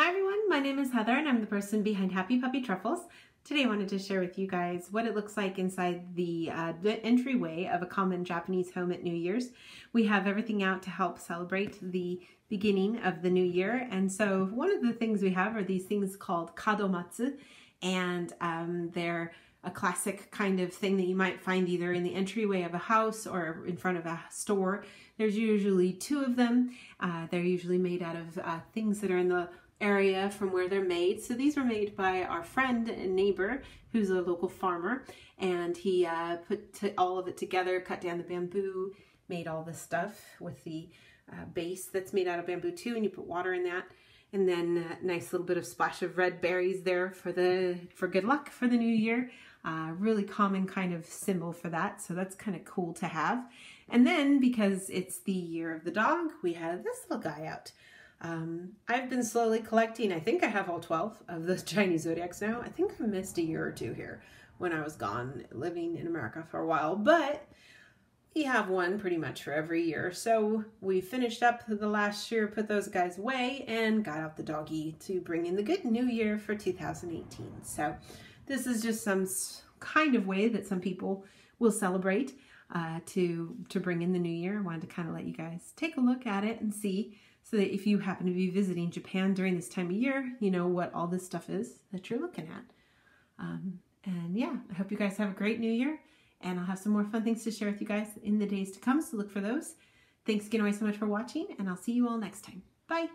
Hi everyone, my name is Heather and I'm the person behind Happy Puppy Truffles. Today I wanted to share with you guys what it looks like inside the entryway of a common Japanese home at New Year's. We have everything out to help celebrate the beginning of the new year, and so one of the things we have are these things called Kadomatsu, and they're a classic kind of thing that you might find either in the entryway of a house or in front of a store. There's usually two of them. They're usually made out of things that are in the area from where they're made. So these were made by our friend and neighbor who's a local farmer, and he put all of it together, cut down the bamboo, made all this stuff with the base that's made out of bamboo too, and you put water in that, and then a nice little bit of splash of red berries there for good luck for the new year. Really common kind of symbol for that, so that's kind of cool to have. And then because it's the year of the dog, we have this little guy out. I've been slowly collecting. I think I have all 12 of the Chinese zodiacs now. I think I missed a year or two here when I was gone living in America for a while, but we have one pretty much for every year. So we finished up the last year, put those guys away, and got out the doggy to bring in the good new year for 2018. So this is just some kind of way that some people will celebrate to bring in the new year. I wanted to kind of let you guys take a look at it and see, so that if you happen to be visiting Japan during this time of year, you know what all this stuff is that you're looking at. And yeah, I hope you guys have a great new year, and I'll have some more fun things to share with you guys in the days to come, so look for those. Thanks again so much for watching, and I'll see you all next time. Bye!